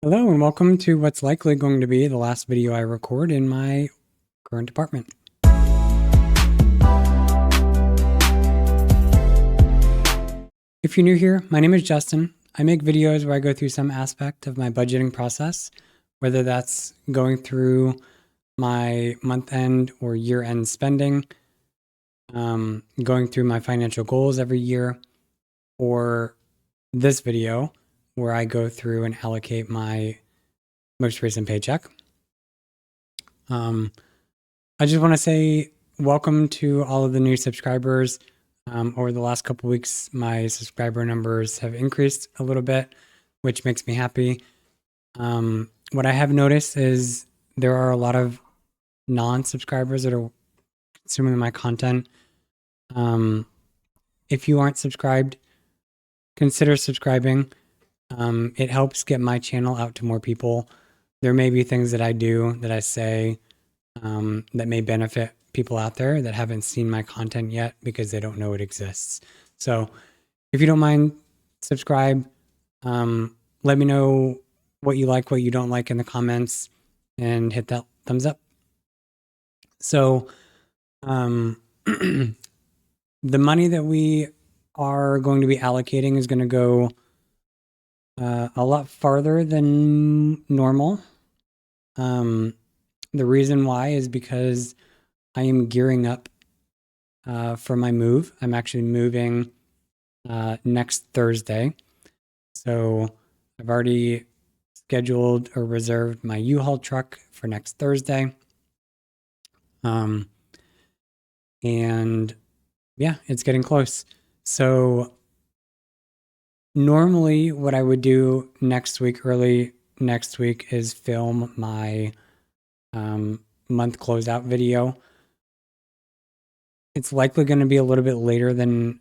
Hello and welcome to what's likely going to be the last video I record in my current department. If you're new here, my name is Justin. I make videos where I go through some aspect of my budgeting process, whether that's going through my month-end or year-end spending, going through my financial goals every year, or this video where I go through and allocate my most recent paycheck. I just want to say welcome to all of the new subscribers. Over the last couple weeks, my subscriber numbers have increased a little bit, which makes me happy. What I have noticed is there are a lot of non-subscribers that are consuming my content. If you aren't subscribed, consider subscribing. It helps get my channel out to more people. There may be things that I do, that I say, that may benefit people out there that haven't seen my content yet because they don't know it exists. So if you don't mind, subscribe. Let me know what you like, what you don't like in the comments, and hit that thumbs up. So the money that we are going to be allocating is going to go a lot farther than normal. The reason why is because I am gearing up for my move. I'm actually moving next Thursday. So I've already scheduled or reserved my U-Haul truck for next Thursday. And yeah, it's getting close. So normally what I would do next week, early next week, is film my month closeout video. It's likely going to be a little bit later than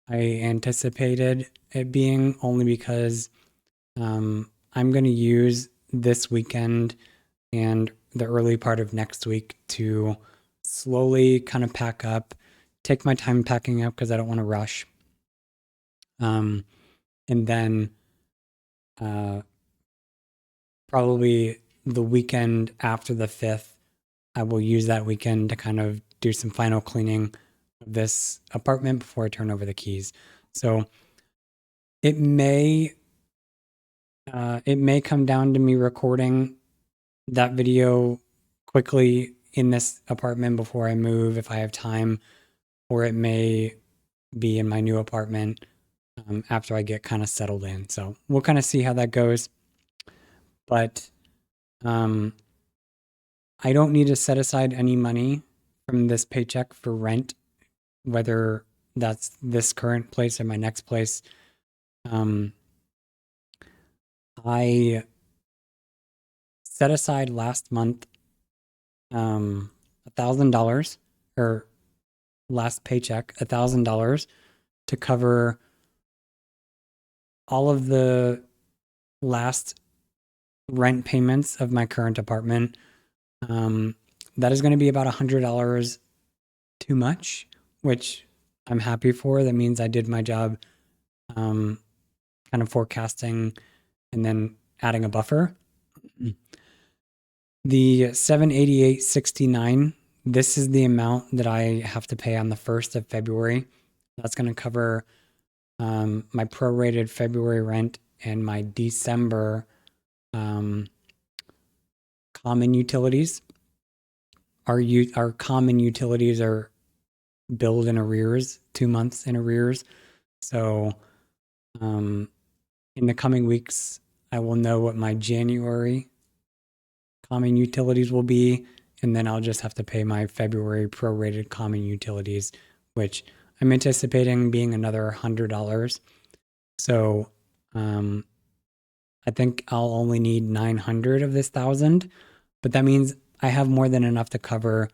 I anticipated it being, only because I'm going to use this weekend and the early part of next week to slowly kind of pack up, take my time packing up because I don't want to rush. And then probably the weekend after the 5th, I will use that weekend to kind of do some final cleaning of this apartment before I turn over the keys. So it may come down to me recording that video quickly in this apartment before I move if I have time, or it may be in my new apartment after I get kind of settled in. So we'll kind of see how that goes. But I don't need to set aside any money from this paycheck for rent, whether that's this current place or my next place. I set aside last month $1,000, or last paycheck $1,000, to cover all of the last rent payments of my current apartment. That is going to be about $100 too much, which I'm happy for. That means I did my job kind of forecasting and then adding a buffer. The $788.69, this is the amount that I have to pay on the 1st of February. That's going to cover my prorated February rent and my December common utilities. Our common utilities are billed in arrears, 2 months in arrears. So in the coming weeks, I will know what my January common utilities will be, and then I'll just have to pay my February prorated common utilities, which I'm anticipating being another $100. So I think I'll only need 900 of this 1,000, but that means I have more than enough to cover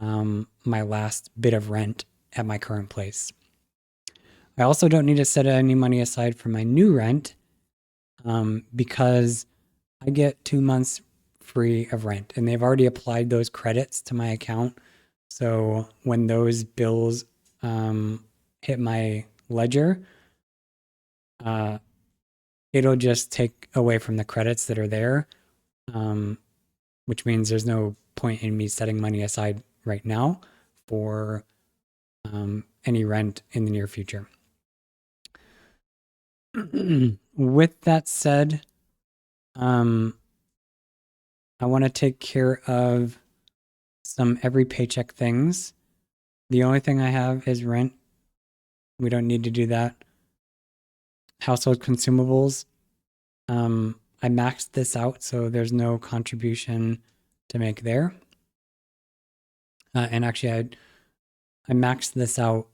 my last bit of rent at my current place. I also don't need to set any money aside for my new rent because I get 2 months free of rent, and they've already applied those credits to my account. So when those bills hit my ledger, it'll just take away from the credits that are there, which means there's no point in me setting money aside right now for any rent in the near future. With that said, I want to take care of some every paycheck things. The only thing I have is rent. We don't need to do that. Household consumables. I maxed this out, so there's no contribution to make there. And actually, I maxed this out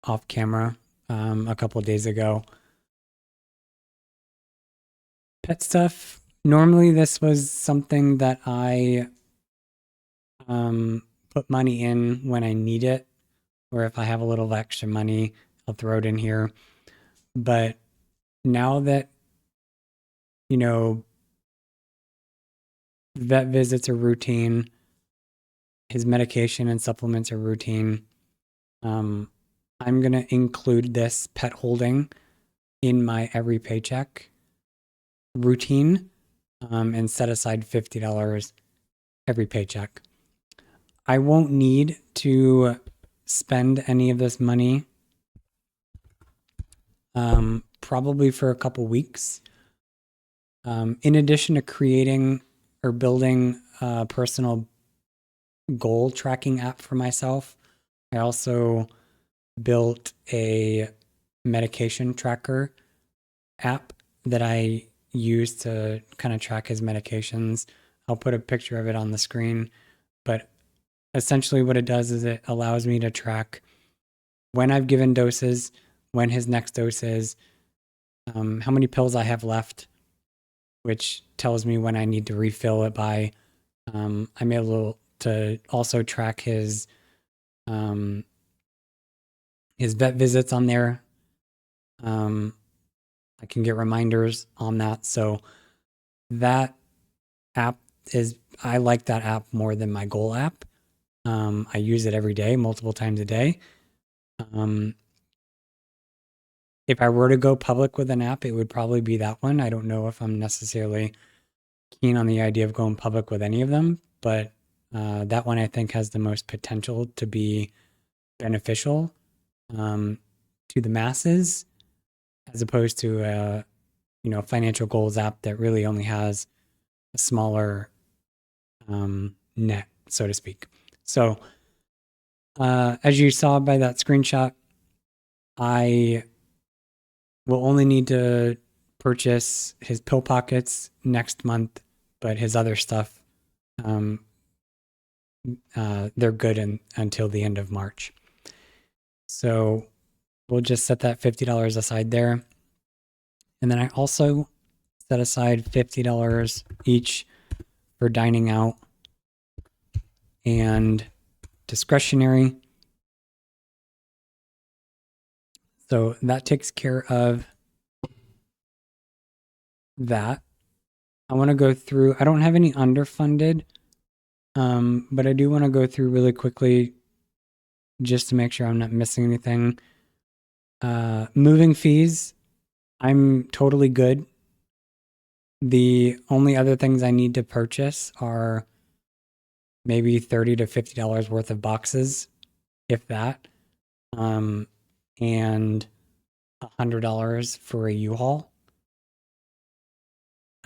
off camera a couple of days ago. Pet stuff. Normally, this was something that I put money in when I need it, or if I have a little extra money, I'll throw it in here. But now that, you know, vet visits are routine, his medication and supplements are routine, I'm going to include this pet holding in my every paycheck routine and set aside $50 every paycheck. I won't need to spend any of this money probably for a couple weeks. In addition to creating or building a personal goal tracking app for myself, I also built a medication tracker app that I use to kind of track his medications. I'll put a picture of it on the screen, but essentially what it does is it allows me to track when I've given doses, when his next dose is, how many pills I have left, which tells me when I need to refill it by. I'm able to also track his vet visits on there. I can get reminders on that. So that app I like that app more than my goal app. I use it every day, multiple times a day. If I were to go public with an app, it would probably be that one. I don't know if I'm necessarily keen on the idea of going public with any of them, but that one I think has the most potential to be beneficial to the masses, as opposed to a financial goals app that really only has a smaller net, so to speak. So as you saw by that screenshot, I will only need to purchase his pill pockets next month, but his other stuff, they're good until the end of March. So we'll just set that $50 aside there. And then I also set aside $50 each for dining out and discretionary. So that takes care of that. I want to go through, I don't have any underfunded, but I do want to go through really quickly just to make sure I'm not missing anything. Moving fees, I'm totally good. The only other things I need to purchase are maybe $30 to $50 worth of boxes, if that, and $100 for a U-Haul.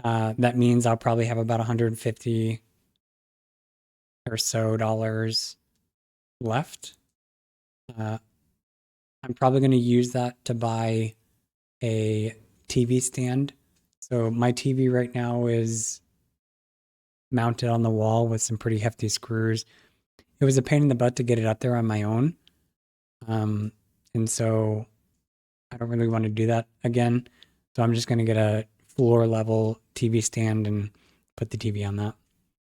That means I'll probably have about $150 or so dollars left. I'm probably going to use that to buy a TV stand. So my TV right now is mounted on the wall with some pretty hefty screws. It was a pain in the butt to get it up there on my own. And so I don't really want to do that again. So I'm just going to get a floor level TV stand and put the TV on that.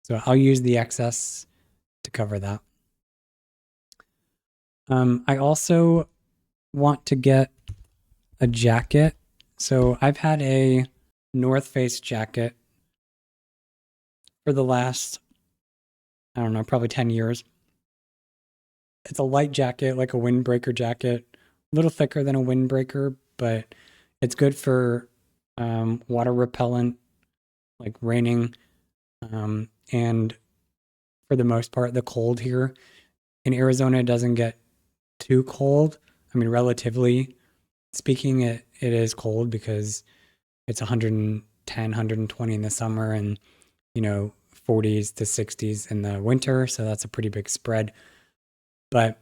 So I'll use the excess to cover that. I also want to get a jacket. So I've had a North Face jacket for the last, I don't know, probably 10 years. It's a light jacket, like a windbreaker jacket, a little thicker than a windbreaker, but it's good for water repellent, like raining, and for the most part, the cold here in Arizona it doesn't get too cold. I mean, relatively speaking, it is cold because it's 110, 120 in the summer and, 40s to 60s in the winter. So that's a pretty big spread. But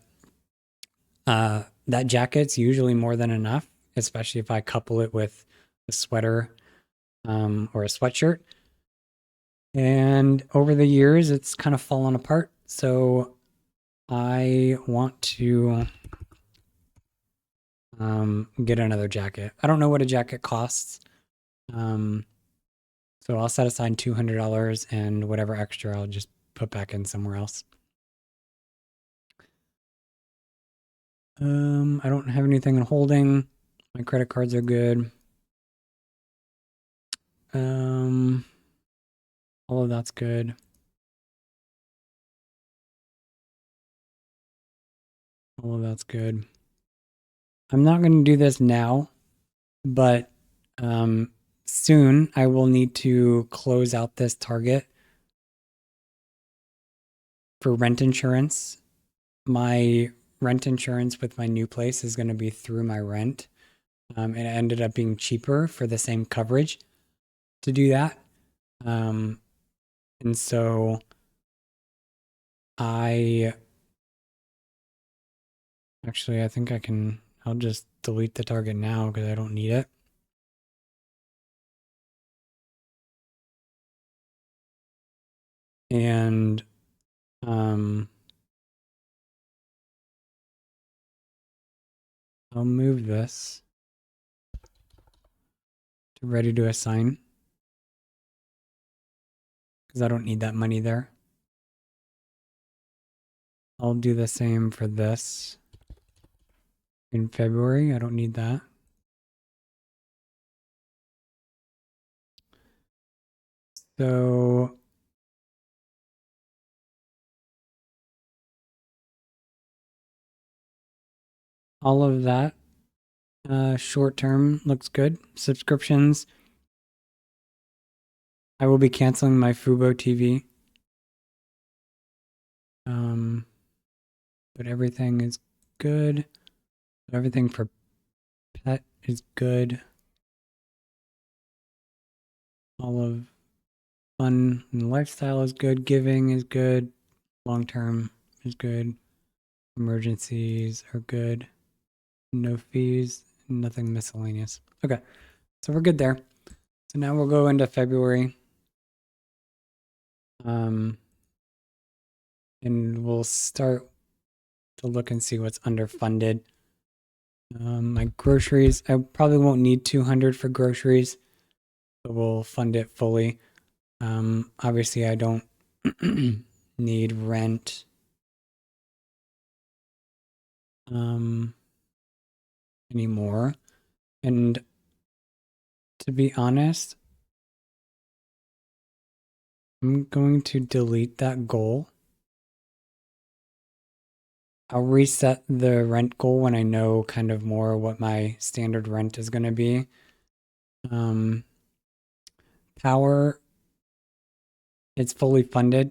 that jacket's usually more than enough, especially if I couple it with a sweater or a sweatshirt. And over the years, it's kind of fallen apart. So I want to get another jacket. I don't know what a jacket costs. Um, so I'll set aside $200 and whatever extra I'll just put back in somewhere else. I don't have anything in holding. My credit cards are good. Um, all of that's good. All of that's good. I'm not going to do this now, but soon I will need to close out this target for rent insurance. My rent insurance with my new place is going to be through my rent. And it ended up being cheaper for the same coverage to do that. Um, and so I I think I'll just delete the target now because I don't need it. And um, I'll move this to ready to assign because I don't need that money there. I'll do the same for this in February. I don't need that. So all of that short term looks good. Subscriptions. I will be canceling my Fubo TV. But everything is good. Everything for pet is good. All of fun and lifestyle is good. Giving is good. Long term is good. Emergencies are good. No fees. Nothing miscellaneous. Okay. So we're good there. So now we'll go into February. And we'll start to look and see what's underfunded. My groceries, I probably won't need 200 for groceries, but we'll fund it fully. Obviously, I don't need rent. Anymore. And to be honest, I'm going to delete that goal. I'll reset the rent goal when I know kind of more what my standard rent is going to be. Power, it's fully funded.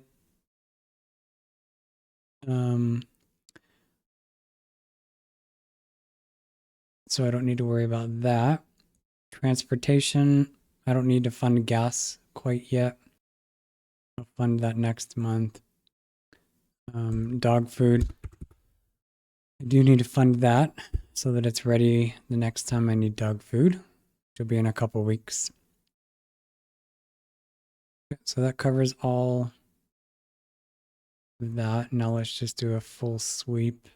So I don't need to worry about that. Transportation, I don't need to fund gas quite yet. I'll fund that next month. Dog food, I do need to fund that so that it's ready the next time I need dog food, which will be in a couple weeks. So that covers all of that. Now let's just do a full sweep.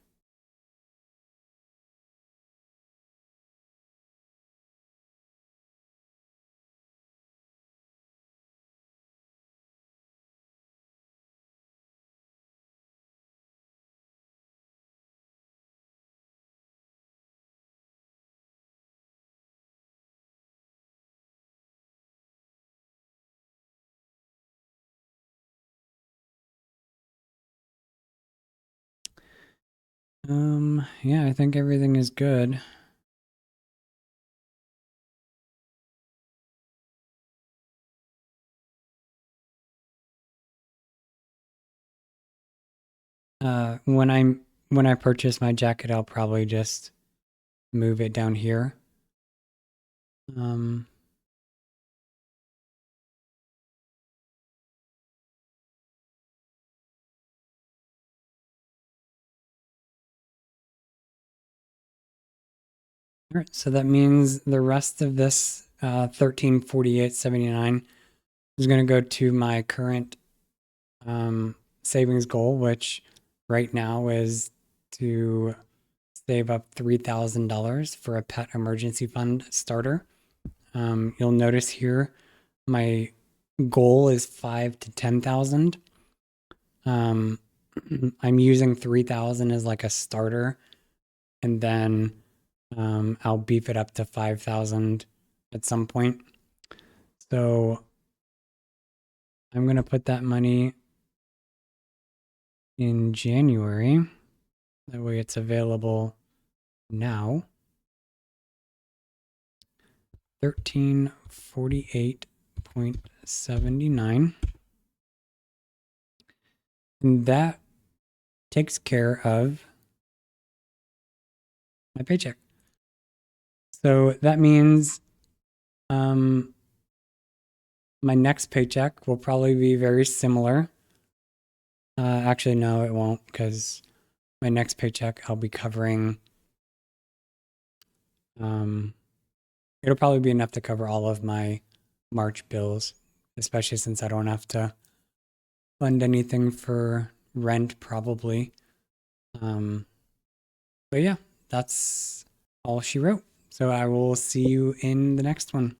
Yeah, I think everything is good. when I purchase my jacket, I'll probably just move it down here. All right, so that means the rest of this 1348.79 is going to go to my current savings goal, which right now is to save up $3,000 for a pet emergency fund starter. You'll notice here my goal is 5 to 10,000. I'm using 3,000 as like a starter, and then I'll beef it up to 5,000 at some point. So I'm going to put that money in January. That way it's available now. 1348.79. And that takes care of my paycheck. So that means my next paycheck will probably be very similar. Actually, no, it won't, because my next paycheck I'll be covering. It'll probably be enough to cover all of my March bills, especially since I don't have to fund anything for rent, probably. But yeah, that's all she wrote. So I will see you in the next one.